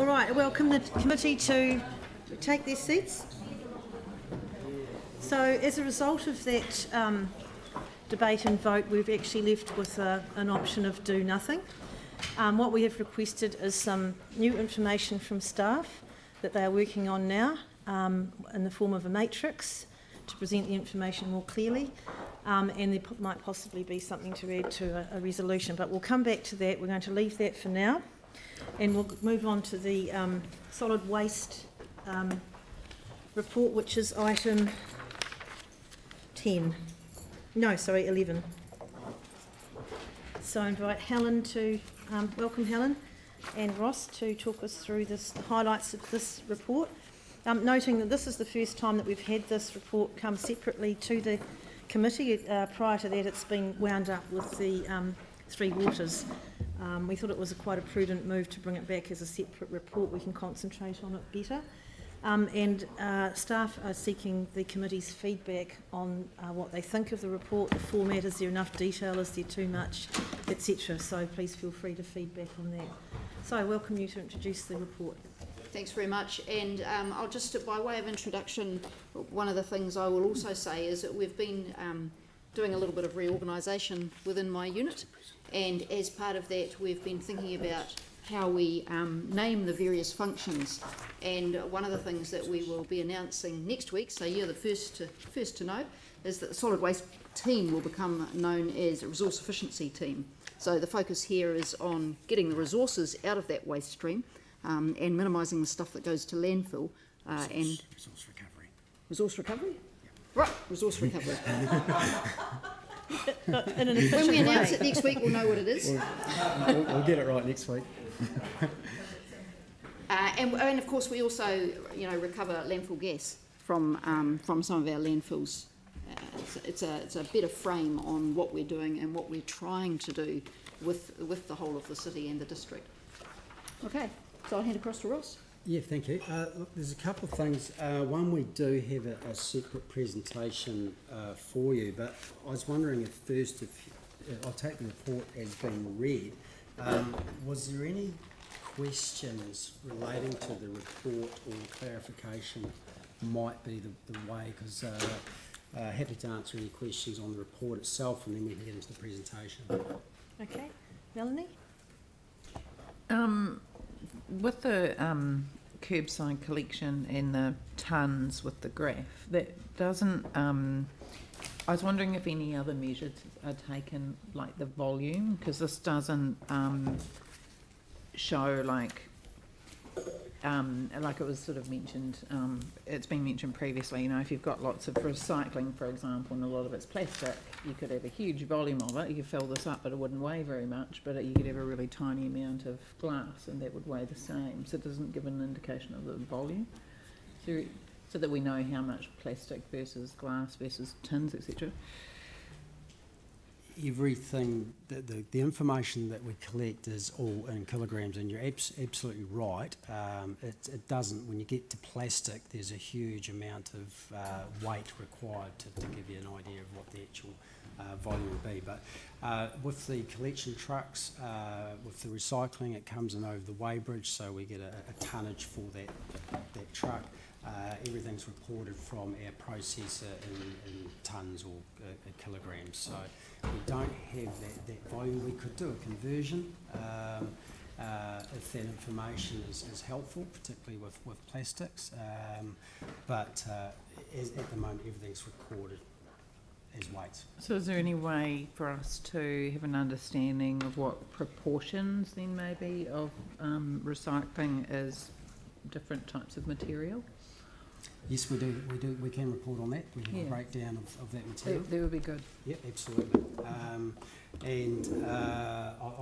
right, welcome the committee to take their seats. So as a result of that debate and vote, we've actually left with an option of do nothing. What we have requested is some new information from staff that they are working on now in the form of a matrix to present the information more clearly, and there might possibly be something to add to a resolution, but we'll come back to that. We're going to leave that for now, and we'll move on to the solid waste report, which is item 11. So I invite Helen to, welcome Helen, and Ross to talk us through the highlights of this report. Noting that this is the first time that we've had this report come separately to the committee. Prior to that, it's been wound up with the Three Waters. We thought it was quite a prudent move to bring it back as a separate report. We can concentrate on it better. And staff are seeking the committee's feedback on what they think of the report, the format, is there enough detail, is there too much, etc. So please feel free to feedback on that. So I welcome you to introduce the report. Thanks very much, and I'll just, by way of introduction, one of the things I will also say is that we've been doing a little bit of reorganisation within my unit, and as part of that we've been thinking about how we name the various functions, and one of the things that we will be announcing next week, so you're the first to know, is that the solid waste team will become known as a resource efficiency team. So the focus here is on getting the resources out of that waste stream, and minimising the stuff that goes to landfill. And resource recovery. Resource recovery? Yeah. Right, resource recovery. When we announce it next week, we'll know what it is. We'll get it right next week. And of course, we also, recover landfill gas from some of our landfills. It's a better frame on what we're doing and what we're trying to do with the whole of the city and the district. Okay. So I'll hand across to Ross. Yeah, thank you. Look, there's a couple of things. One, we do have a separate presentation for you, but I was wondering if first, I'll take the report as being read. Was there any questions relating to the report or clarification might be the way, because happy to answer any questions on the report itself, and then we can get into the presentation. Okay. Melanie? With the curbside collection and the tonnes with the graph, that doesn't, I was wondering if any other measures are taken, like the volume, because this doesn't show like it was sort of mentioned, it's been mentioned previously, if you've got lots of recycling, for example, and a lot of it's plastic, you could have a huge volume of it, you could fill this up, but it wouldn't weigh very much, but you could have a really tiny amount of glass, and that would weigh the same, so it doesn't give an indication of the volume, so that we know how much plastic versus glass versus tins, etc. Everything, the information that we collect is all in kilograms, and you're absolutely right. It doesn't, when you get to plastic, there's a huge amount of weight required to give you an idea of what the actual volume would be. But with the collection trucks, with the recycling, it comes in over the weighbridge, so we get a tonnage for that truck. Everything's reported from our processor in tonnes or kilograms, so we don't have that volume. We could do a conversion if that information is helpful, particularly with plastics, but at the moment everything's recorded as weights. So is there any way for us to have an understanding of what proportions then maybe of recycling is different types of material? Yes, we do. We can report on that. We have a breakdown of that material. That would be good. Yep, absolutely. I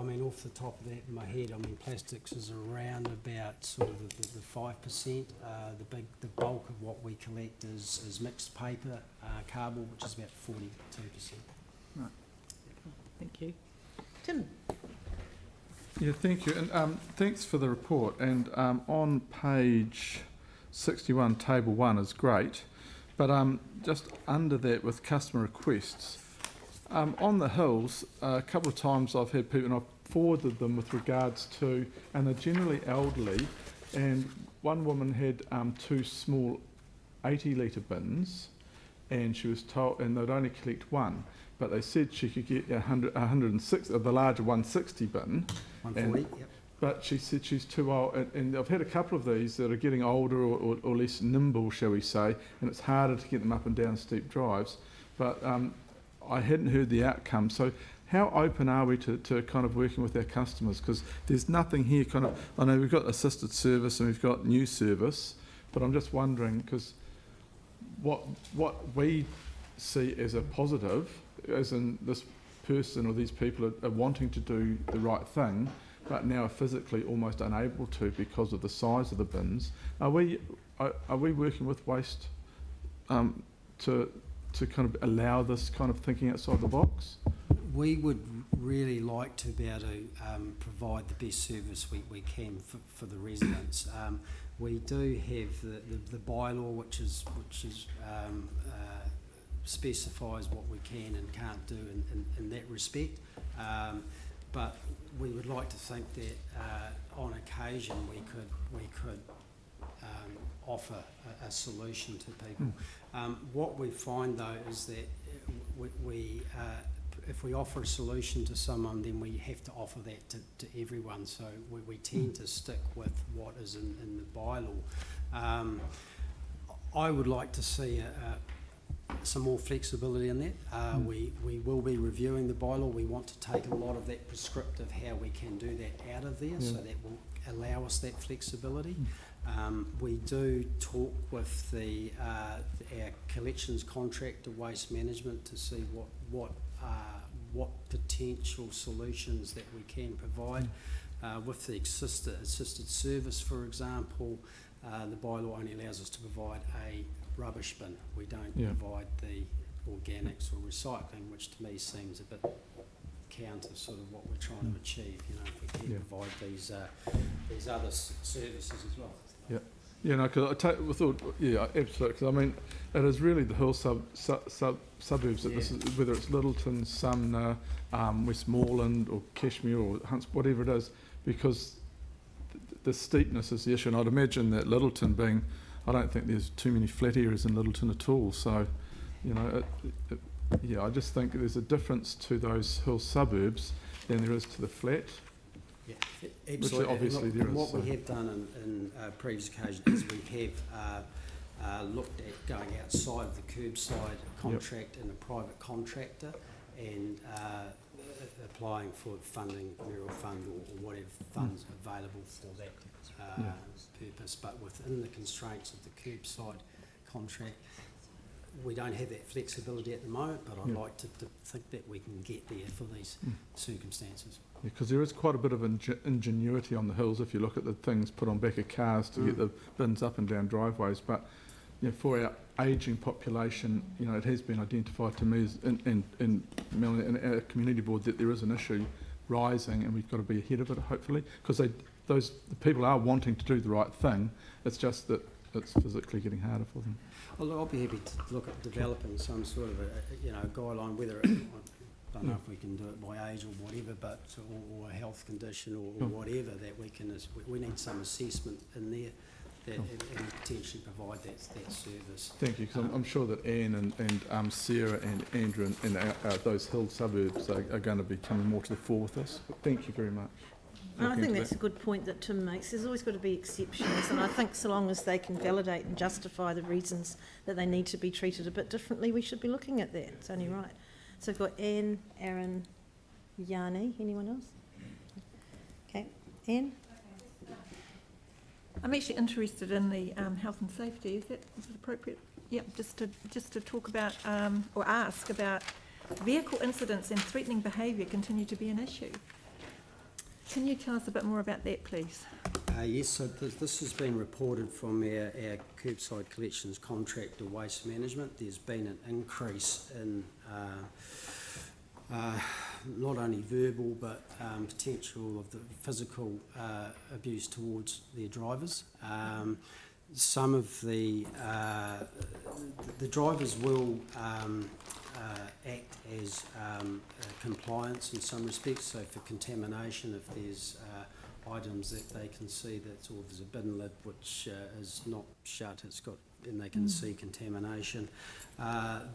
mean, off the top of that in my head, plastics is around about sort of the 5%. The bulk of what we collect is mixed paper, cardboard, which is about 42%. Right. Thank you. Tim? Yeah, thank you. And thanks for the report. And on page 61, table 1 is great, but just under that with customer requests, on the hills, a couple of times I've had people, and I've forwarded them with regards to, and they're generally elderly, and one woman had 2 small 80-litre bins, and she was told, and they'd only collect 1, but they said she could get 106, the larger 160 bin. 140, yep. But she said she's too old, and I've had a couple of these that are getting older or less nimble, shall we say, and it's harder to get them up and down steep drives. But I hadn't heard the outcome. So how open are we to kind of working with our customers? Because there's nothing here kind of, I know we've got assisted service and we've got new service, but I'm just wondering, because what we see as a positive, as in this person or these people are wanting to do the right thing, but now are physically almost unable to because of the size of the bins. Are we working with waste to kind of allow this kind of thinking outside the box? We would really like to be able to provide the best service we can for the residents. We do have the bylaw, which specifies what we can and can't do in that respect. But we would like to think that on occasion we could offer a solution to people. What we find though is that if we offer a solution to someone, then we have to offer that to everyone. So we tend to stick with what is in the bylaw. I would like to see some more flexibility in that. We will be reviewing the bylaw. We want to take a lot of that prescriptive how we can do that out of there, so that will allow us that flexibility. We do talk with our collections contractor, Waste Management, to see what potential solutions that we can provide. With the assisted service, for example, the bylaw only allows us to provide a rubbish bin. We don't provide the organics or recycling, which to me seems a bit counter sort of what we're trying to achieve. You know, if we can provide these other services as well. Yeah. Yeah, no, because I thought, absolutely. Because I mean, it is really the hill suburbs that this is, whether it's Littleton, Sumner, Westmoreland, or Cashmere, or Hunts, whatever it is, because the steepness is the issue. And I'd imagine that Littleton being, I don't think there's too many flat areas in Littleton at all. So, you know, I just think there's a difference to those hill suburbs than there is to the flat. Yeah, absolutely. Obviously there is. What we have done in previous occasions is we have looked at going outside of the curbside contract and a private contractor, and applying for funding, rural fund or whatever funds available for that purpose. But within the constraints of the curbside contract, we don't have that flexibility at the moment, but I'd like to think that we can get there for these circumstances. Because there is quite a bit of ingenuity on the hills if you look at the things put on back of cars to get the bins up and down driveways. But you know, for our ageing population, you know, it has been identified to me as in our community board that there is an issue rising, and we've got to be ahead of it, hopefully, because the people are wanting to do the right thing. It's just that it's physically getting harder for them. Well, I'll be happy to look at developing some sort of a guideline, whether it, I don't know if we can do it by age or whatever, but or a health condition or whatever, that we can. We need some assessment in there that and potentially provide that service. Thank you, because I'm sure that Anne and Sarah and Andrew and those hill suburbs are going to be coming more to the fore with us. But thank you very much. And I think that's a good point that Tim makes. There's always got to be exceptions, and I think so long as they can validate and justify the reasons that they need to be treated a bit differently, we should be looking at that. It's only right. So we've got Anne, Aaron, Yanni. Anyone else? Okay, Anne? I'm actually interested in the health and safety. Is it appropriate? Yep, just to talk about or ask about vehicle incidents and threatening behaviour continue to be an issue. Can you tell us a bit more about that, please? Yes, so this has been reported from our curbside collections contractor, Waste Management. There's been an increase in not only verbal but potential of the physical abuse towards their drivers. Some of the drivers will act as compliance in some respects. So for contamination, if there's items that they can see that, or there's a bin lid which is not shut, and they can see contamination,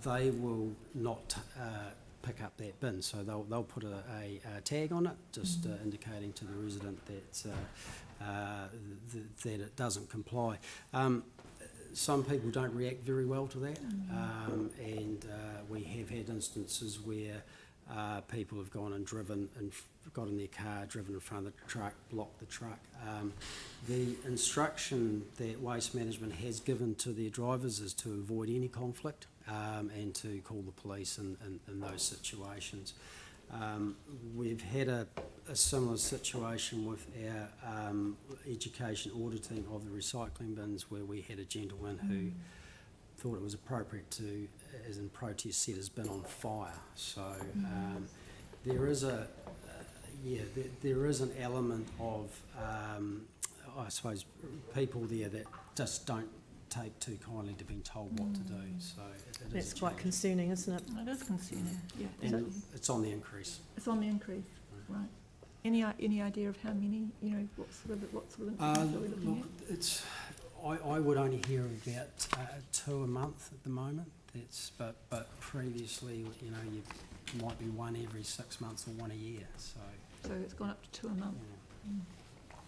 they will not pick up that bin. So they'll put a tag on it, just indicating to the resident that it doesn't comply. Some people don't react very well to that, and we have had instances where people have gone and got in their car, driven in front of the truck, blocked the truck. The instruction that Waste Management has given to their drivers is to avoid any conflict and to call the police in those situations. We've had a similar situation with our education auditing of the recycling bins, where we had a gentleman who thought it was appropriate to, as in protest, set his bin on fire. So there is there is an element of, I suppose, people there that just don't take too kindly to being told what to do. So it That's is a quite challenge. concerning, isn't it? It is concerning, yeah. And it's on the increase. It's on the increase, right. Any idea of how many, what sort of incidents are we looking Look, it's, I would only hear about 2 a month at the moment. But previously, you might be 1 every 6 months or 1 a year. So it's gone up to 2 a month. yeah.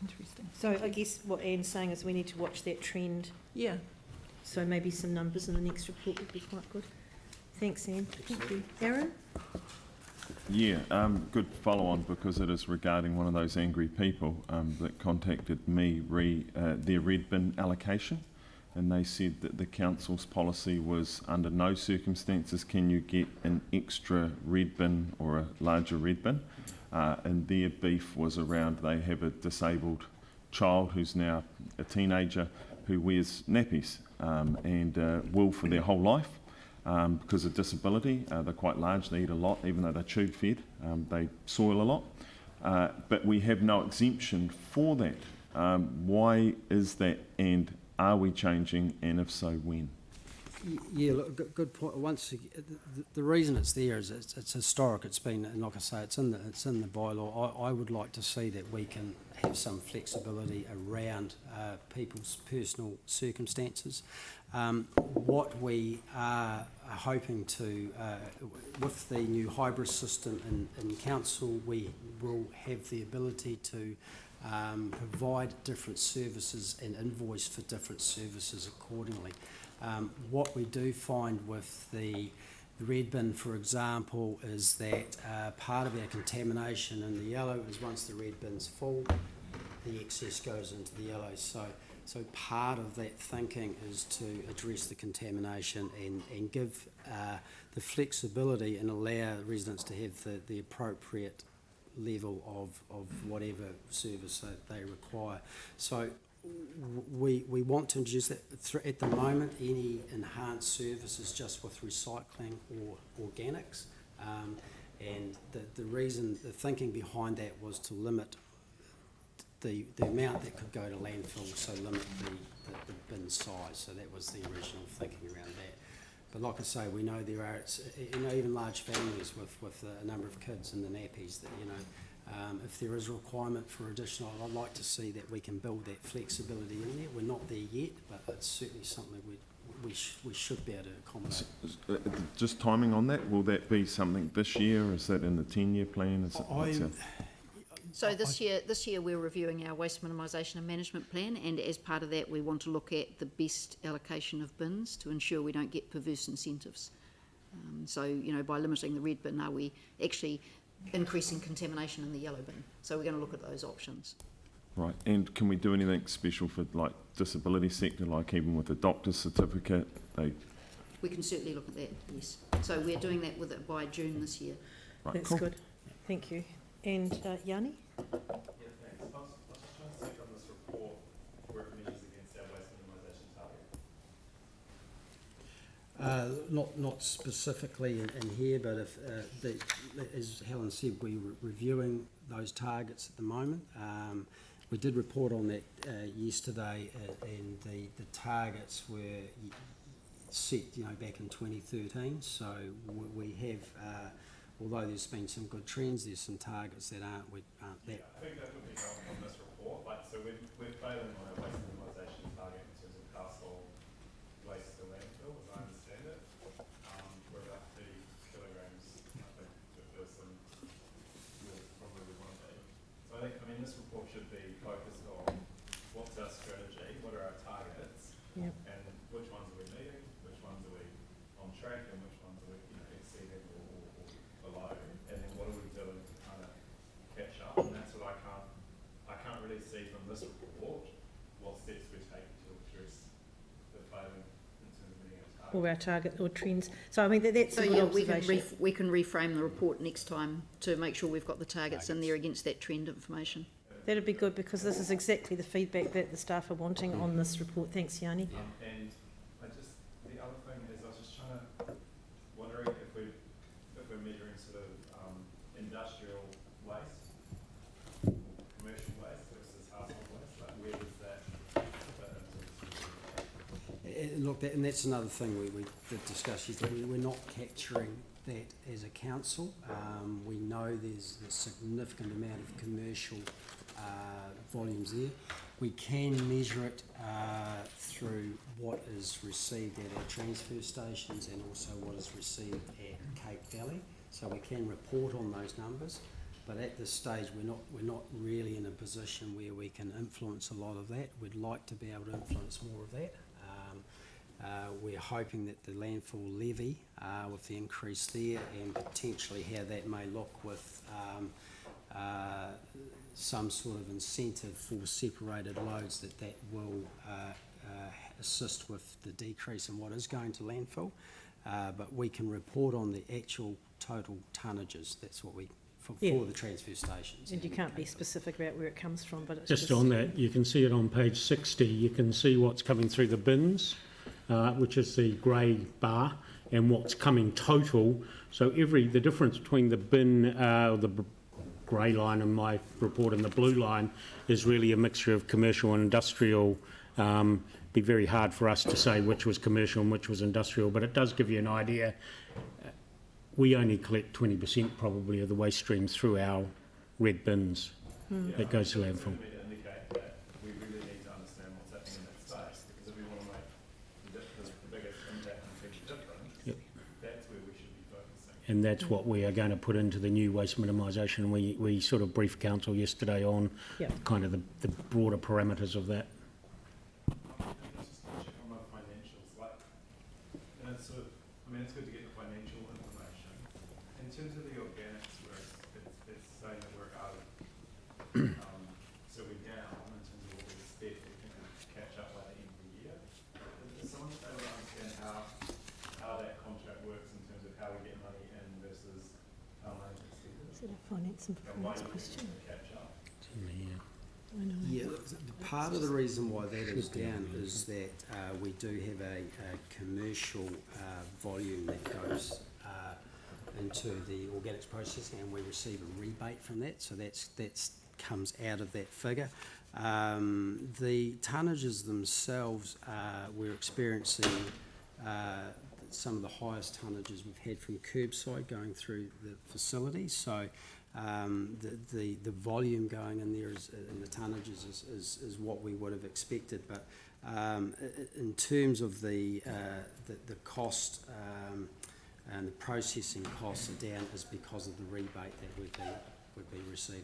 Interesting. So I guess what Anne's saying is we need to watch that trend. Yeah, So maybe some numbers in the next report would be quite good. Thanks, Anne. Thank you. Aaron? Yeah, good follow-on, because it is regarding one of those angry people that contacted me their red bin allocation, and they said that the council's policy was under no circumstances can you get an extra red bin or a larger red bin, and their beef was around they have a disabled child who's now a teenager who wears nappies and will for their whole life. Because of disability, they're quite large, they eat a lot, even though they're tube fed, they soil a lot. But we have no exemption for that. Why is that, and are we changing, and if so, when? Yeah, look, good point. The reason it's there is it's historic. It's been, and like I say, it's in the bylaw. I would like to see that we can have some flexibility around people's personal circumstances. What we are hoping to, with the new hybrid system in council, we will have the ability to provide different services and invoice for different services accordingly. What we do find with the red bin, for example, is that part of our contamination in the yellow is once the red bin's full, the excess goes into the yellow. So part of that thinking is to address the contamination and give the flexibility and allow residents to have the appropriate level of whatever service that they require. So we want to introduce that. At the moment, any enhanced service is just with recycling or organics, and the thinking behind that was to limit the amount that could go to landfill, so limit the bin size. So that was the original thinking around that. But like I say, we know there are even large families with a number of kids and the nappies that if there is a requirement for additional, I'd like to see that we can build that flexibility in there. We're not there yet, but it's certainly something we should be able to accommodate. Just timing on that, will that be something this year, or is that in the 10-year plan? So this year we're reviewing our waste minimisation and management plan, and as part of that we want to look at the best allocation of bins to ensure we don't get perverse incentives. So by limiting the red bin, are we actually increasing contamination in the yellow bin? So we're going to look at those options. Right, and can we do anything special for like disability sector, like even with a doctor's certificate? We can certainly look at that, yes. So we're doing that with it by June this year. Right, That's cool. good. Thank you. And Yanni? Yeah, thanks. I was just trying to think on this report where it measures against our waste minimisation target. Not specifically in here, but if as Helen said, we're reviewing those targets at the moment. We did report on that yesterday, and the targets were set back in 2013. So we have. Although there's been some good trends, there's some targets that aren't that. I think that would be helpful on this report. failing on our waste minimisation target in terms of household waste to landfill, as I understand it. We're about 30 kilograms, I think, if there's some from where we want to be. So I think, this report should be focused on what's our strategy, what are our targets, Yep. and which ones are we meeting, which ones are we on track, and which ones are we exceeding or below, and then what are we doing to kind of catch up. And that's what I can't really see from this report what steps we're taking to address the failing in terms of meeting our targets. Or our target or trends. So that's So a good yeah, observation. we can reframe the report next time to make sure we've got the targets in there against that trend information. That'd be good because this is exactly the feedback that the staff are wanting on this report. Thanks, Yanni. And the other thing is I was just wondering if we're measuring sort of industrial waste, or commercial waste versus household waste, like where does that fit into? Look, and that's another thing we did discuss yesterday. We're not capturing that as a council. We know there's a significant amount of commercial volumes there. We can measure it through what is received at our transfer stations and also what is received at Cape Valley. So we can report on those numbers, but at this stage we're not really in a position where we can influence a lot of that. We'd like to be able to influence more of that. We're hoping that the landfill levy, with the increase there, and potentially how that may look with some sort of incentive for separated loads, that will assist with the decrease in what is going to landfill. But we can report on the actual total tonnages. That's what for the transfer stations. And you can't be specific about where it comes from, but it's Just on that, you can see it on page 60. You can see what's coming through the bins, which is the grey bar, and what's coming total. So the difference between the bin, the grey line in my report and the blue line is really a mixture of commercial and industrial. Be very hard for us to say which was commercial and which was industrial, but it does give you an idea. We only collect 20% probably of the waste stream through our red bins that goes to landfill. To indicate that we really need to understand what's happening in that space, because if we want to make the biggest impact and big difference, that's where we should be focusing. And that's what we are going to put into the new waste minimisation. We sort of briefed council yesterday on kind of the broader parameters of that. Just to check on the financials, and it's sort of, it's good to get the financial information. In terms of the organics, where it's saying that we're out of, so we're down in terms of what we expect, we think we'll catch up by the end of the year. Is someone able to understand how that contract works in terms of how we get money in versus how money is expended? Is it a finance and And why performance do we question? think we'll catch up? I know. Yeah, part of the reason why that is down is that we do have a commercial volume that goes into the organics processing, and we receive a rebate from that, so that's comes out of that figure. The tonnages themselves, we're experiencing some of the highest tonnages we've had from curbside going through the facility, so the volume going in there and the tonnages is what we would have expected, but in terms of the cost and the processing costs are down is because of the rebate that we've been receiving.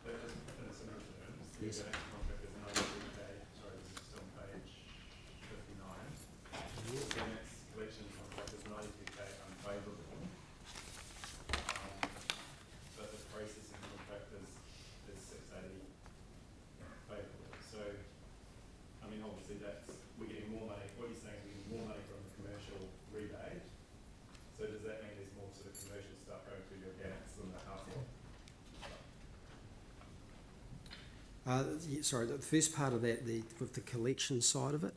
But just in a simple terms, the Yes. organic contract is 92K, sorry, this is still on page 59. The organics collection contract is 92K unfavourable. But the processing contract is 680 favourable. So, obviously we're getting more money, what you're saying is we're getting more money from the commercial rebate. So does that mean there's more sort of commercial stuff going through the organics than the household? Sorry, the first part of that, with the collection side of it,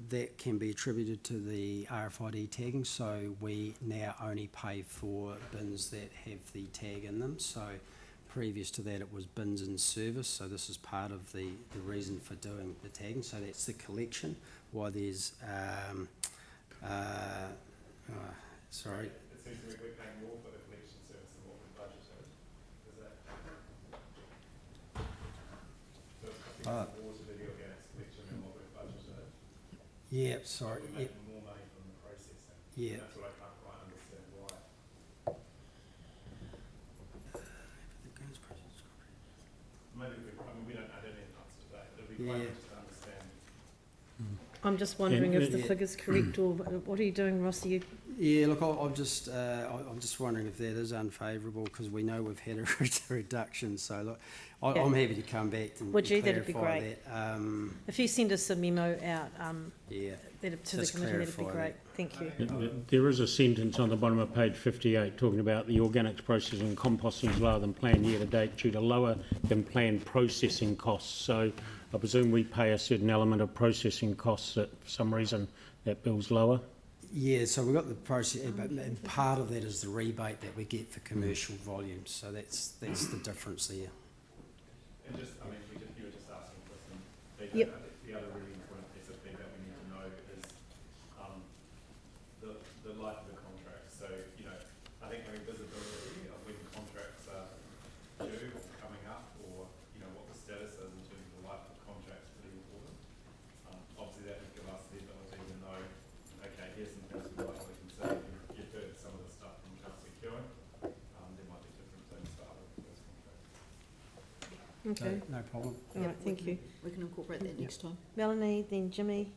that can be attributed to the RFID tagging. So we now only pay for bins that have the tag in them. So previous to that, it was bins in service. So this is part of the reason for doing the tagging. So that's the collection. Why there's sorry. It seems to me we're paying more for the collection service than what we budgeted. Is that? So it's costing Ah. more to do the organics collection than what we've budgeted. Yeah, sorry. We're Yeah, making more money from the processing. yeah. That's what I can't quite understand why. Maybe we don't know any answer to that, but it'd be quite Yeah. interesting to understand. I'm just wondering if the Yeah. figure's correct, or what are you doing, Ross? Are you, Yeah, look, I'm just wondering if that is unfavourable, because we know we've had a reduction. So look, Yeah. I'm happy to come back and Would you? That'd be clarify great. that. if you send us a memo out Yeah, to the Just committee, that'd be clarify great. that. Thank you. There is a sentence on the bottom of page 58 talking about the organics processing and composting is lower than planned year to date due to lower than planned processing costs. So I presume we pay a certain element of processing costs that for some reason that bill's lower. yeah. So we've got the process, but and part of that is the rebate that we get for commercial volumes. So that's the difference there. And just, I mean, you were just asking for some feedback. Yep. I think the other really important piece of feedback we need to know is the life of the contract. So, you know, I think having visibility of when contracts are due or coming up, or, you know, what the status is in terms of the life of the contract is pretty important. Obviously that would give us the ability to know, okay, here's some things we might want to consider. You've heard some of the stuff from Councillor Keown. There might be different things for other first contracts. Okay. No problem. All right. Thank you, We can incorporate that next time. Melanie. Then Jimmy.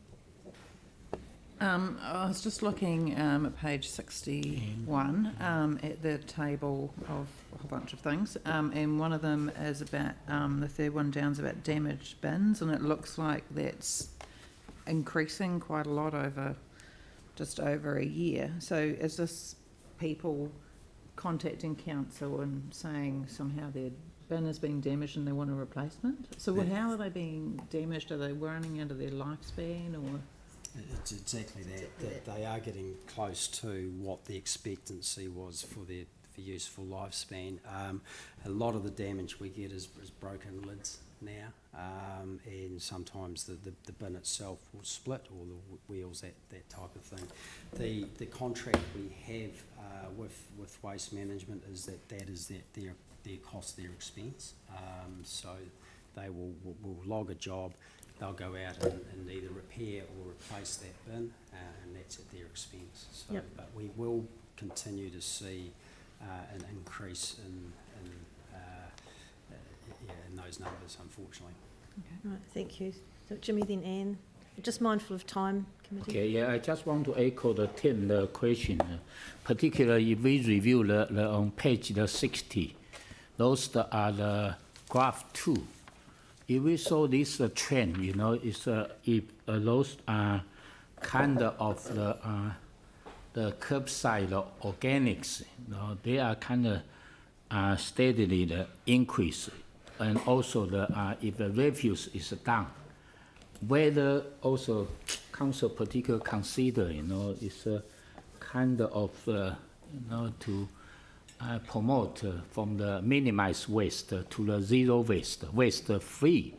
I was just looking at page 61 at the table of a whole bunch of things, and one of them is about the third one down is about damaged bins, and it looks like that's increasing quite a lot over just over a year. So is this people contacting council and saying somehow their bin is being damaged and they want a replacement? So how are they being damaged? Are they running out of their lifespan, or? It's exactly that they are getting close to what the expectancy was for their useful lifespan. A lot of the damage we get is broken lids now, and sometimes the bin itself will split, or the wheels, that type of thing. The contract we have with Waste Management is that their cost, their expense. So they will log a job. They'll go out and either repair or replace that bin, and that's at their expense. So, Yep. but we will continue to see an increase in those numbers, unfortunately. Right. Thank you. So Jimmy, then Anne. Just mindful of time, committee. Okay, yeah, I just want to echo the question, particularly if we review the on page 60, those are the graph 2. If we saw this trend, you know, it's if those are kind of the curbside organics, you know, they are kind of steadily the increase, and also if the refuse is down, whether also council particularly consider, you know, it's a kind of you know, to promote from the minimized waste to the zero waste, waste free.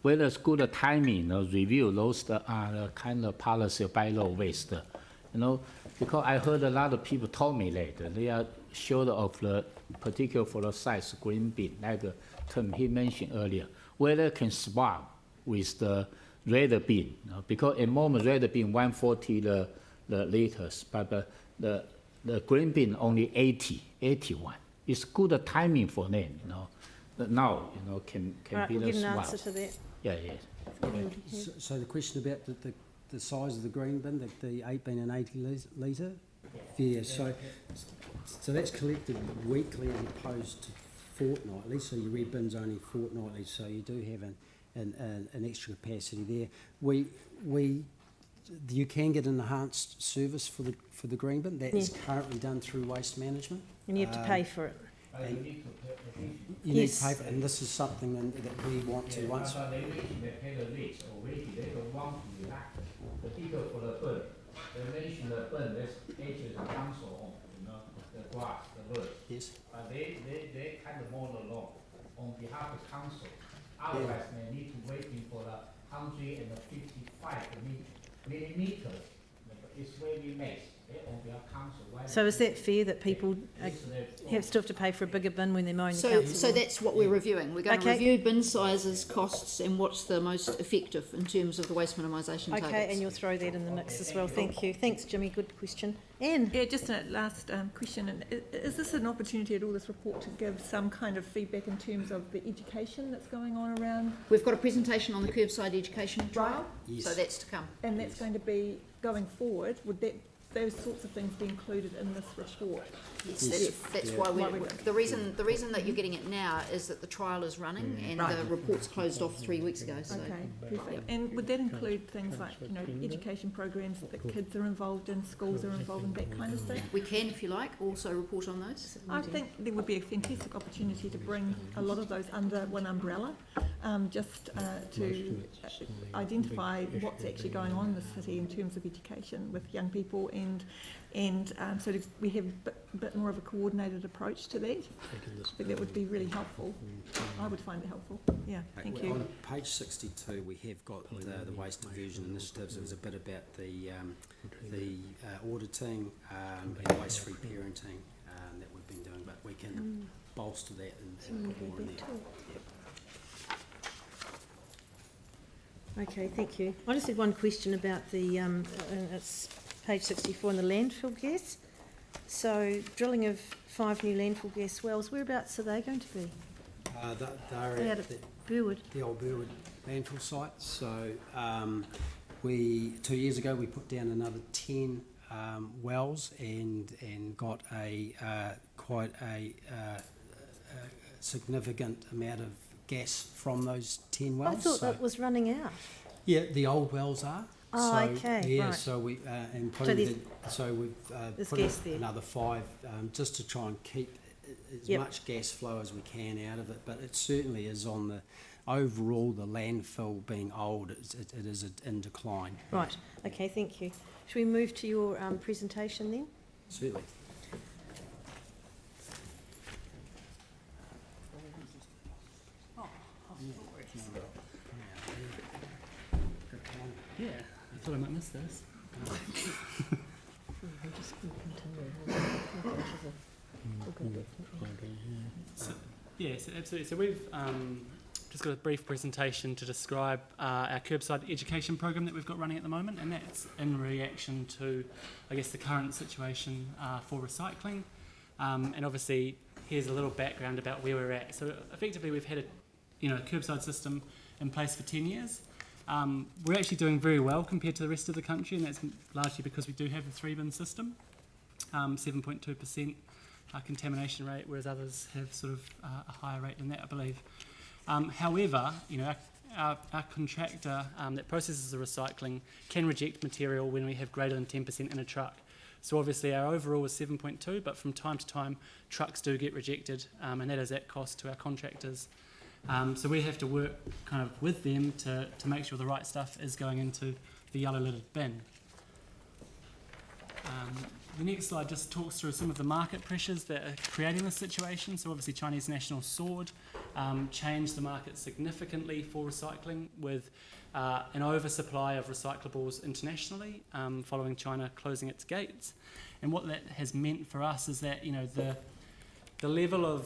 Whether it's good timing, you know, review those are the kind of policy by law waste, you know, because I heard a lot of people told me that they are short of the particular for the size green bin, like the term he mentioned earlier, whether it can swap with the red bin, you know, because at the moment red bin 140 the liters, but the green bin only 81. It's good timing for them, you know. But now, you know, can All right, be we'll the get an swap. answer to that. Yeah, yeah. So the question about the size of the green bin, the 8 bin and 80 litre? Yeah, so that's collected weekly as opposed to fortnightly, so your red bin's only fortnightly, so you do have an extra capacity there. You can get an enhanced service for the green bin. That is currently done through Waste Management. And you have to pay for it. And you Yes. need to pay for it, and this is something that we want to once. But they pay the rates already. They don't want to relax. The people for the burn, they mention the burn. That's actually the council on, you know, the grass, the bird. Yes. But they kind of mow the lawn on behalf of council. Otherwise, they need to waiting for the 155 millimeters. It's very nice. So is that fair that people still have to pay for a bigger bin when they're mowing the So, council so lawn? that's what we're reviewing. We're going to Okay. review bin sizes, costs, and what's the most effective in terms of the waste minimisation targets. Okay, and you'll throw that in the mix as well. Thank you. Thanks, Jimmy. Good question. Anne? Yeah, just a last question. And is this an opportunity at all, this report, to give some kind of feedback in terms of the education that's going on around? We've got a presentation on the curbside education trial, Yes. so that's to come. And that's going to be, going forward, would those sorts of things be included in this report? Yes, that's Yeah. why Why we, we- the reason that you're getting it now is that the trial is running and Right. the report's closed off 3 weeks ago, so. Okay, perfect. And would that include things like, education programs that kids are involved in, schools are involved in, that kind of thing? We can, if you like, also report on those. I think there would be a fantastic opportunity to bring a lot of those under one umbrella, just to identify what's actually going on in the city in terms of education with young people, and so that we have a bit more of a coordinated approach to that. I think that would be really helpful. I would find it helpful. Yeah, thank you. On page 62, we have got the waste diversion initiatives. It was a bit about the auditing and waste-free parenting that we've been doing, but we can bolster that and put more in there. Okay, thank you. I just had one question about the, it's page 64 on the landfill gas. So drilling of 5 new landfill gas wells, whereabouts are they going to be? They're They're out at at Burwood. the old Burwood landfill site. So 2 years ago we put down another 10 wells and got quite a significant amount of gas from those 10 wells. I thought So- that was running out. Yeah, the old wells are. Oh, So, okay, Yeah, right. so we So there's- we've there's put gas there. another 5 just to try and keep as Yep. much gas flow as we can out of it. But it certainly is on the overall the landfill being old. It is in decline. Right, okay, thank you. Shall we move to your presentation then? Certainly. Yeah, I thought I might miss this. Yes, absolutely. So we've just got a brief presentation to describe our curbside education program that we've got running at the moment, and that's in reaction to, I guess, the current situation for recycling. And obviously, here's a little background about where we're at. So effectively, we've had a curbside system in place for 10 years. We're actually doing very well compared to the rest of the country, and that's largely because we do have the 3-bin system, 7.2% contamination rate, whereas others have sort of a higher rate than that, I believe. However, our contractor that processes the recycling can reject material when we have greater than 10% in a truck. So obviously our overall is 7.2, but from time to time trucks do get rejected, and that is at cost to our contractors. So we have to work kind of with them to make sure the right stuff is going into the yellow lidded bin. The next slide just talks through some of the market pressures that are creating this situation. So obviously Chinese national sword changed the market significantly for recycling with an oversupply of recyclables internationally following China closing its gates. And what that has meant for us is that the level of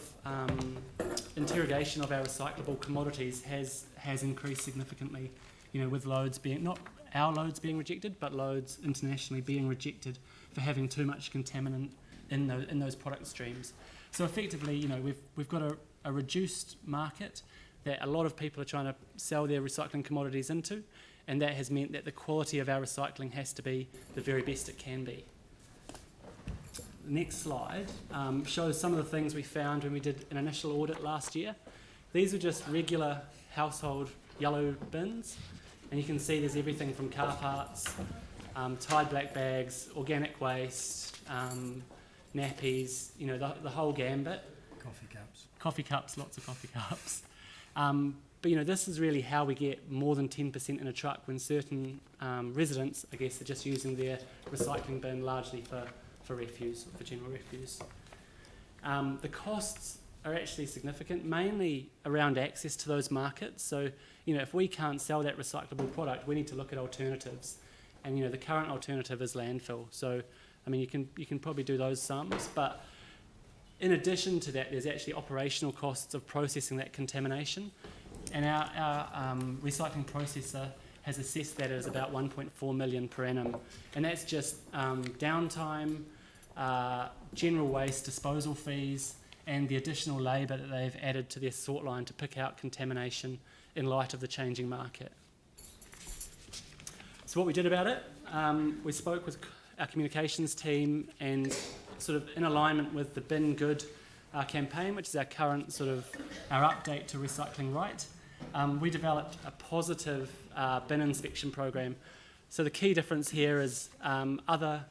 interrogation of our recyclable commodities has increased significantly, with loads being, not our loads being rejected, but loads internationally being rejected for having too much contaminant in those product streams. So effectively, we've got a reduced market that a lot of people are trying to sell their recycling commodities into, and that has meant that the quality of our recycling has to be the very best it can be. The next slide shows some of the things we found when we did an initial audit last year. These are just regular household yellow bins, and you can see there's everything from car parts, Tide black bags, organic waste, nappies, the whole gambit. Coffee cups, lots of coffee cups. But this is really how we get more than 10% in a truck when certain residents, I guess, are just using their recycling bin largely for refuse, or for general refuse. The costs are actually significant, mainly around access to those markets. So, if we can't sell that recyclable product, we need to look at alternatives. And, the current alternative is landfill. So, I mean, you can probably do those sums, but in addition to that, there's actually operational costs of processing that contamination, and our recycling processor has assessed that as about 1.4 million per annum, and that's just downtime, general waste disposal fees, and the additional labour that they've added to their sort line to pick out contamination in light of the changing market. So what we did about it, we spoke with our communications team, and sort of in alignment with the Bin Good campaign, which is our current sort of our update to Recycling Right, we developed a positive bin inspection program. So the key difference here is other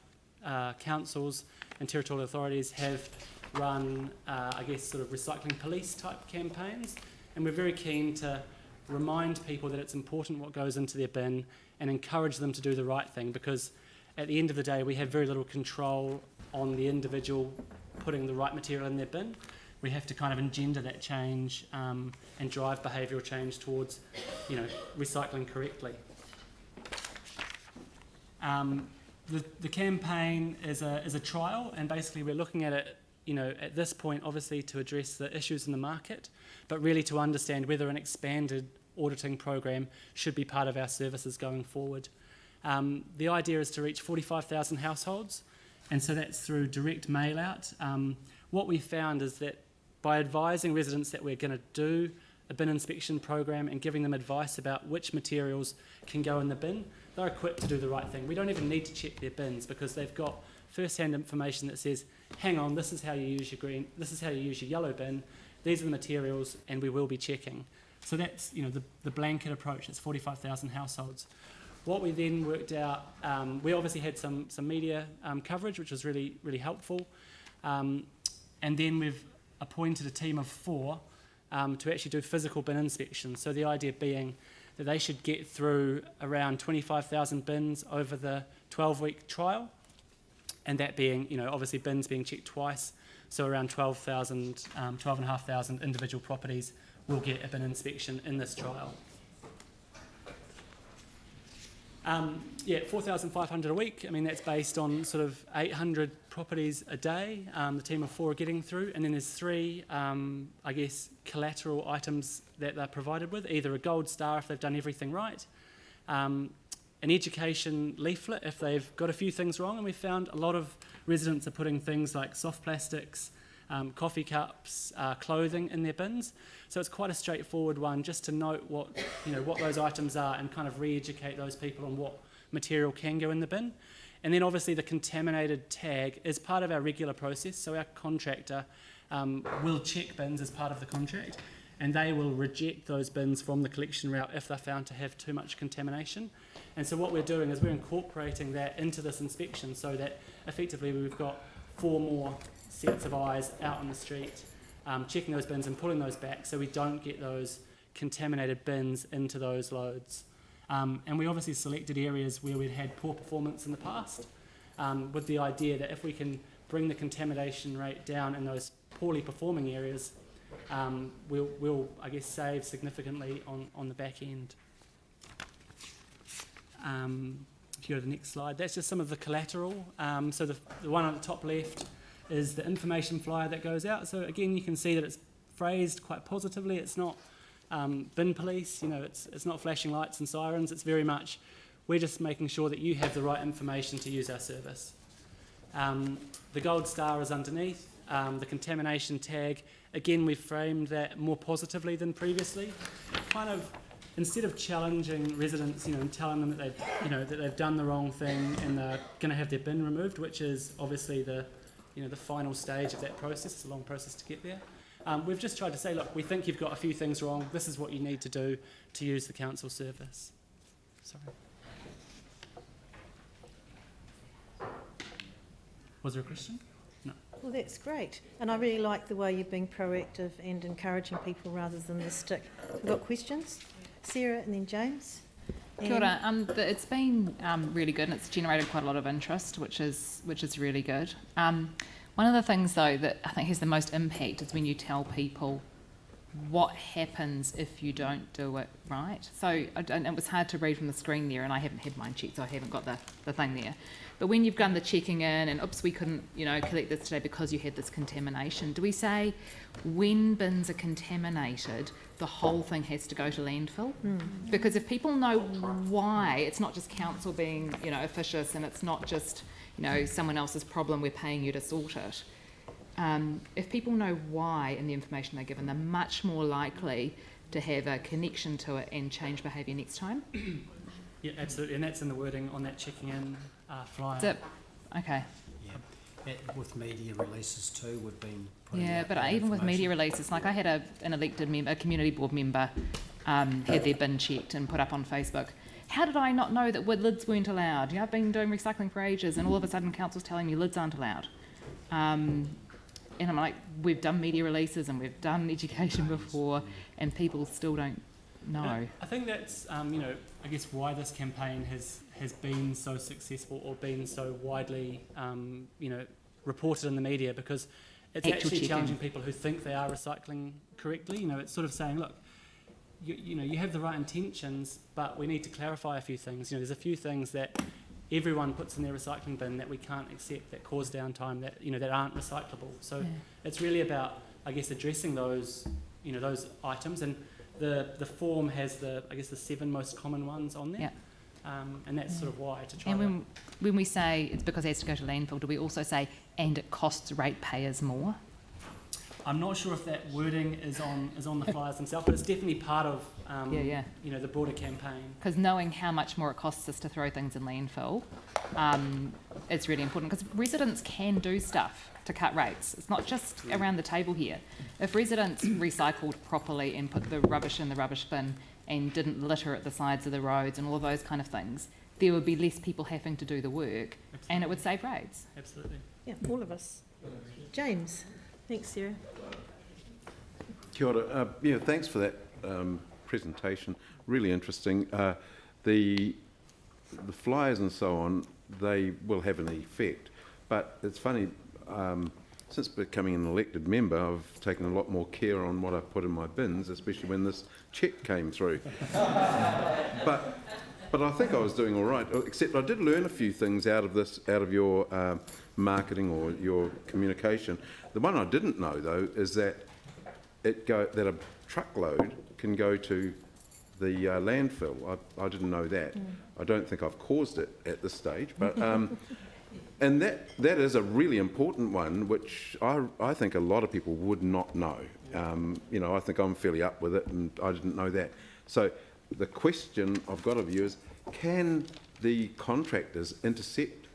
councils and territorial authorities have run, I guess, sort of recycling police type campaigns, and we're very keen to remind people that it's important what goes into their bin and encourage them to do the right thing, because at the end of the day we have very little control on the individual putting the right material in their bin. We have to kind of engender that change and drive behavioural change towards, you know, recycling correctly. The campaign is a trial, and basically we're looking at it, you know, at this point obviously to address the issues in the market, but really to understand whether an expanded auditing program should be part of our services going forward. The idea is to reach 45,000 households, and so that's through direct mail out. What we found is that by advising residents that we're going to do a bin inspection program and giving them advice about which materials can go in the bin, they're equipped to do the right thing. We don't even need to check their bins because they've got first-hand information that says, hang on, this is how you use your green, this is how you use your yellow bin, these are the materials, and we will be checking. So that's, you know, the blanket approach. It's 45,000 households. What we then worked out, we obviously had some media coverage, which was really, really helpful. And then we've appointed a team of 4 to actually do physical bin inspections. So the idea being that they should get through around 25,000 bins over the 12-week trial, and that being, you know, obviously bins being checked twice, so around 12,500 individual properties will get a bin inspection in this trial. 4,500 a week. I mean, that's based on sort of 800 properties a day. The team of 4 are getting through, and then there's 3, I guess, collateral items that they're provided with, either a gold star if they've done everything right, an education leaflet if they've got a few things wrong, and we've found a lot of residents are putting things like soft plastics, coffee cups, clothing in their bins. So it's quite a straightforward one, just to note what, you know, what those items are and kind of re-educate those people on what material can go in the bin. And then obviously the contaminated tag is part of our regular process. So our contractor will check bins as part of the contract, and they will reject those bins from the collection route if they're found to have too much contamination. And so what we're doing is we're incorporating that into this inspection so that effectively we've got 4 more sets of eyes out on the street, checking those bins and pulling those back so we don't get those contaminated bins into those loads. And we obviously selected areas where we'd had poor performance in the past, with the idea that if we can bring the contamination rate down in those poorly performing areas, we'll I guess, save significantly on the back end. If you go to the next slide, that's just some of the collateral. So the one on the top left is the information flyer that goes out. So again, you can see that it's phrased quite positively. It's not bin police, you know, it's not flashing lights and sirens. It's very much, we're just making sure that you have the right information to use our service. The gold star is underneath. The contamination tag, again, we've framed that more positively than previously. Kind of, instead of challenging residents, you know, and telling them that they've, you know, that they've done the wrong thing and they're going to have their bin removed, which is obviously the, you know, the final stage of that process. It's a long process to get there. We've just tried to say, look, we think you've got a few things wrong. This is what you need to do to use the council service. Sorry. Was there a question? No. Well, that's great. And I really like the way you're being proactive and encouraging people rather than the stick. We've got questions? Sarah and then James. Kia ora. It's been really good, and it's generated quite a lot of interest, which is really good. One of the things, though, that I think has the most impact is when you tell people what happens if you don't do it right. So and it was hard to read from the screen there, and I haven't had mine checked, so I haven't got the thing there. But when you've done the checking in and oops, we couldn't, collect this today because you had this contamination, do we say when bins are contaminated, the whole thing has to go to landfill? Because if people know why, it's not just council being, officious, and it's not just, someone else's problem, we're paying you to sort it. If people know why in the information they're given, they're much more likely to have a connection to it and change behaviour next time. Yeah, absolutely, and that's in the wording on that checking in flyer. Is it? Okay. Yeah, with media releases too, we've been putting Yeah, out but that even with media information. releases, like I had an elected member, a community board member, had their bin checked and put up on Facebook. How did I not know that lids weren't allowed? I've been doing recycling for ages, and all of a sudden council's telling me lids aren't allowed. And I'm like, we've done media releases and we've done education before, and people still don't know. I think that's, I guess why this campaign has been so successful or been so widely, reported in the media, because it's actually challenging people who think they are recycling correctly. It's sort of saying, look, you have the right intentions, but we need to clarify a few things. There's a few things that everyone puts in their recycling bin that we can't accept, that cause downtime, that that aren't recyclable. So it's really about, I guess, addressing those those items, and the form has the 7 most common ones on there. And that's sort of why to try. And when we say it's because it has to go to landfill, do we also say and it costs ratepayers more? I'm not sure if that wording is on the flyers themselves, but it's definitely part of the broader campaign. Because knowing how much more it costs us to throw things in landfill, it's really important, because residents can do stuff to cut rates. It's not just around the table here. If residents recycled properly and put the rubbish in the rubbish bin and didn't litter at the sides of the roads and all of those kind of things, there would be less people having to do the work. Absolutely. And it would save rates. Absolutely. Yeah, all of us. James. Thanks, Sarah. Kia ora. Thanks for that presentation. Really interesting. The flyers and so on, they will have an effect. But it's funny, since becoming an elected member, I've taken a lot more care on what I put in my bins, especially when this check came through. But I think I was doing all right, except I did learn a few things out of your marketing or your communication. The one I didn't know, though, is that that a truckload can go to the landfill. I didn't know that. I don't think I've caused it at this stage, but and that is a really important one, which I think a lot of people would not know. I think I'm fairly up with it, and I didn't know that. So the question I've got of you is, can the contractors intercept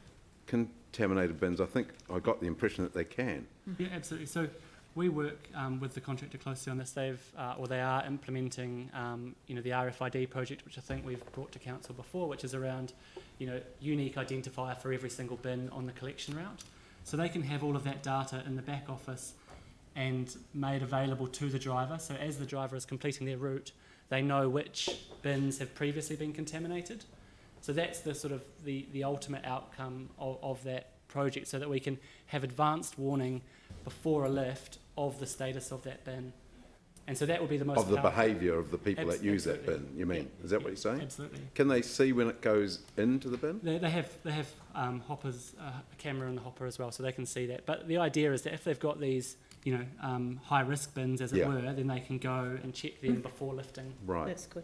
contaminated bins? I think I got the impression that they can. Yeah, absolutely. So we work with the contractor closely on this. They are implementing, the RFID project, which I think we've brought to council before, which is around, unique identifier for every single bin on the collection route. So they can have all of that data in the back office and made available to the driver. So as the driver is completing their route, they know which bins have previously been contaminated. So that's the sort of the ultimate outcome of that project, so that we can have advanced warning before a lift of the status of that bin. And so that would be the most of the behaviour of the people that use that bin, you mean? Is that what you're saying? Absolutely. Can they see when it goes into the bin? They have hoppers, a camera in the hopper as well, so they can see that. But the idea is that if they've got these, high risk bins, as it were, then they can go and check them before lifting. Right. That's good.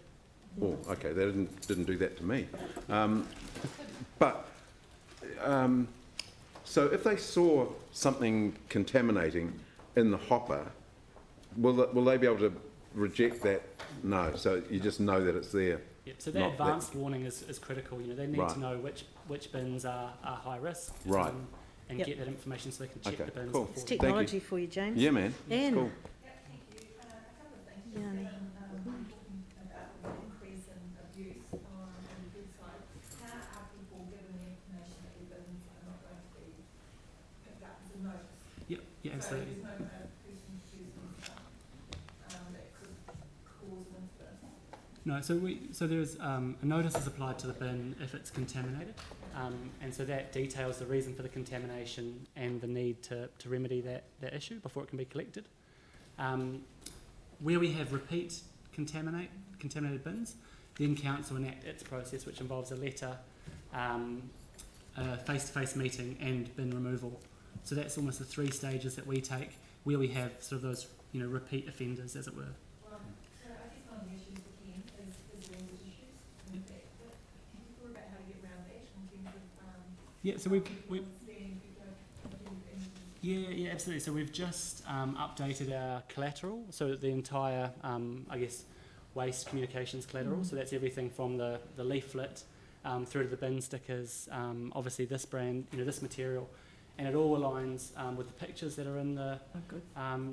Oh, okay. They didn't do that to me. So if they saw something contaminating in the hopper, will they be able to reject that? No. So you just know that it's there. Yeah, so that advanced warning is critical. They need to know which bins are high risk. Right. And get that information so they can check the bins. Cool. It's technology for you, James. Yeah, man. Anne. Cool. Yeah, Annie. Yeah, absolutely. No, so there's a notice is applied to the bin if it's contaminated, and so that details the reason for the contamination and the need to remedy that issue before it can be collected. where we have repeat contaminated bins, then council enact its process, which involves a letter, a face-to-face meeting, and bin removal. So that's almost the 3 stages that we take, where we have sort of those, you know, repeat offenders, as it were. So I guess one of the issues again is language issues. And that, but can you talk about how to get around that in terms of Yeah, so we yeah, absolutely. So we've just updated our collateral, so the entire, I guess, waste communications collateral. So that's everything from the leaflet through to the bin stickers, obviously this brand, you know, this material, and it all aligns with the pictures that are in the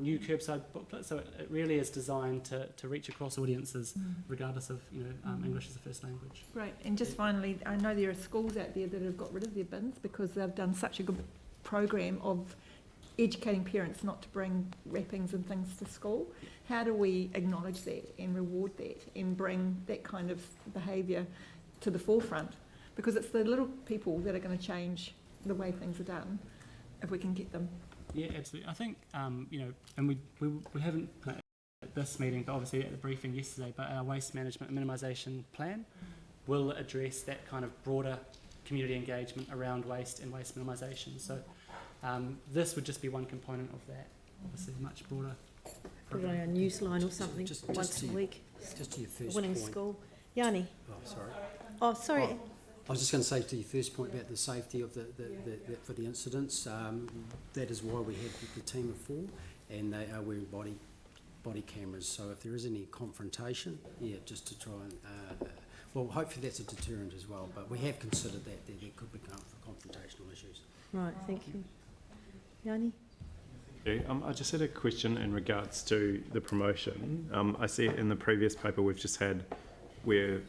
new curbside booklet. So it really is designed to reach across audiences, regardless of, you know, English as a first language. Great. And just finally, I know there are schools out there that have got rid of their bins because they've done such a good program of educating parents not to bring wrappings and things to school. How do we acknowledge that and reward that and bring that kind of behaviour to the forefront? Because it's the little people that are going to change the way things are done if we can get them. Yeah, absolutely. I think, you know, and we haven't at this meeting, but obviously at the briefing yesterday, but our waste management and minimisation plan will address that kind of broader community engagement around waste and waste minimisation. So this would just be one component of that, obviously much broader. Put it on a newsline or something once a week. Just to your first Winning point. school. Yanni. Oh, sorry. Oh, sorry. Oh, I was just going to say to your first point about the safety of the for the incidents. That is why we have the team of 4, and they are wearing body cameras. So if there is any confrontation, yeah, just to try and well, hopefully that's a deterrent as well. But we have considered that there could become confrontational issues. Right. Thank you. Yanni. I just had a question in regards to the promotion. I see it in the previous paper we've just had, we're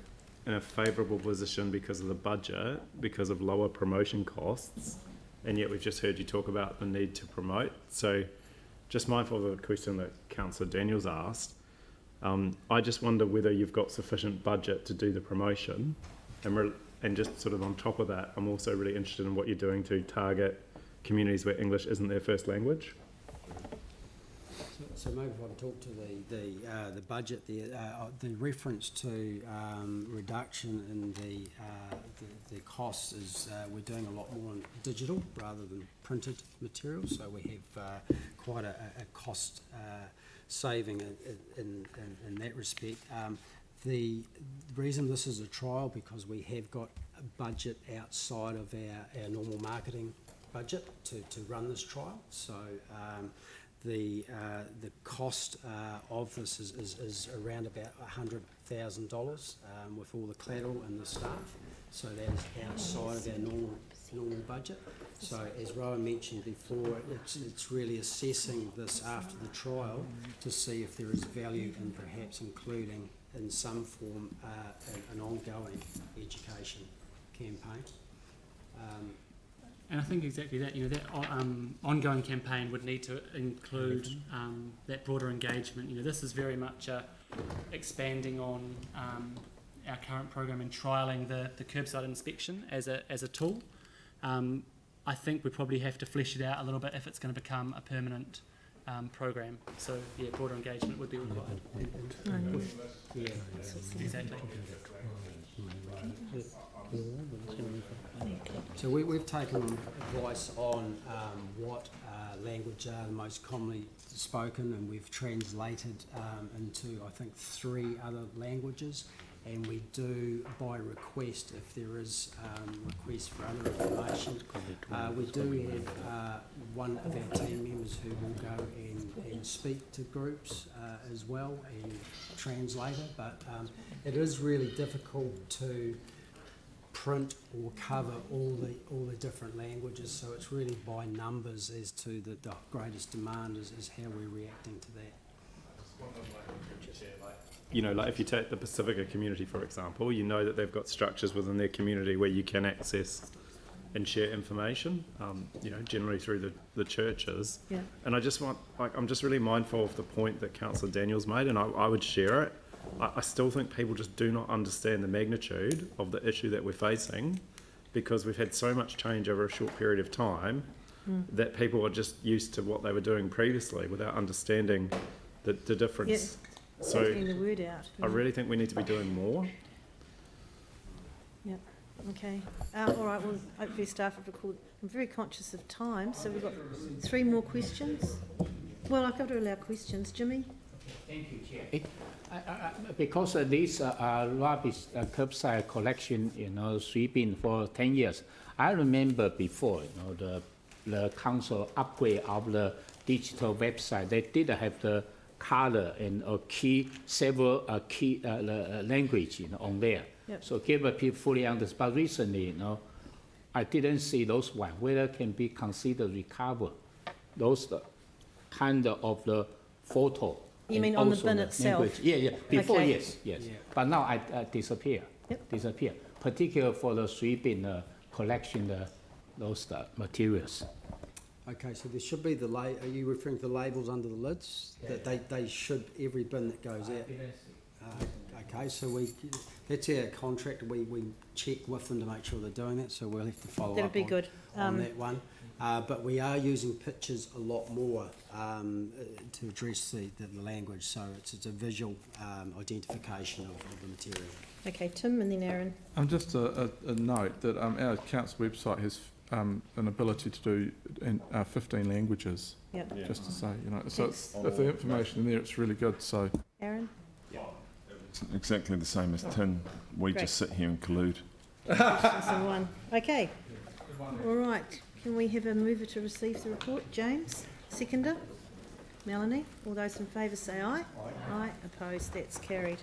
in a favourable position because of the budget, because of lower promotion costs, and yet we've just heard you talk about the need to promote. So just mindful of a question that Councillor Daniels asked, I just wonder whether you've got sufficient budget to do the promotion, and just sort of on top of that, I'm also really interested in what you're doing to target communities where English isn't their first language. So maybe if I can talk to the budget there, the reference to reduction in the costs is we're doing a lot more on digital rather than printed material. So we have quite a cost saving in that respect. The reason this is a trial because we have got a budget outside of our normal marketing budget to run this trial. So the cost of this is around about $100,000 with all the collateral and the staff. So that is outside of our normal budget. So as Rowan mentioned before, it's really assessing this after the trial to see if there is value in perhaps including in some form an ongoing education campaign. And I think exactly that, you know, that ongoing campaign would need to include that broader engagement. You know, this is very much expanding on our current program and trialling the curbside inspection as a tool. I think we probably have to flesh it out a little bit if it's going to become a permanent program. So yeah, broader engagement would be required. Yeah, exactly. So we've taken advice on what language are the most commonly spoken, and we've translated into, I think, 3 other languages. And we do, by request, if there is request for other information, we do have one of our team members who will go and speak to groups as well and translate it. But it is really difficult to print or cover all the different languages, so it's really by numbers as to the greatest demand is how we're reacting to that. You know, like if you take the Pacifica community, for example, you know that they've got structures within their community where you can access and share information, you know, generally through the churches. Yeah. And I just want, like, I'm just really mindful of the point that Councillor Daniels made, and I would share it. I still think people just do not understand the magnitude of the issue that we're facing, because we've had so much change over a short period of time that people are just used to what they were doing previously without understanding the difference. So Getting the word out. I really think we need to be doing more. Yep, okay. All right, well, hopefully staff have recorded. I'm very conscious of time, so we've got 3 more questions. Well, I've got to allow questions. Jimmy? Thank you, Chair. Because these rubbish curbside collection, sweeping for 10 years, I remember before, the council upgrade of the digital website, they did have the color and several key language on there. Yep. So give people fully understand. But recently, I didn't see those one. Whether can be considered recover those kind of the photo. You mean on the bin itself? Language. Yeah. Before, Okay. yes. Yeah. But now I disappear. Yep. Disappear. Particularly for the sweeping, collection, those materials. Okay, so there should be are you referring to the labels under the lids? Yeah. That they should, every bin that goes out? Okay, so that's our contract, we check with them to make sure they're doing that, so we'll have to follow That'll up be good. on that one. But we are using pictures a lot more to address the language, so it's a visual identification of the material. Okay, Tim and then Aaron. Just a note that our council website has an ability to do in 15 languages. Yep. Just to say, so if the information in there, it's really good. So, Aaron? It's exactly the same as tin. We Great. just sit here and collude. Questions in one. Okay. All right. Can we have a mover to receive the report? James? Seconder? Melanie? All those in favour say aye. Aye. Opposed? That's carried.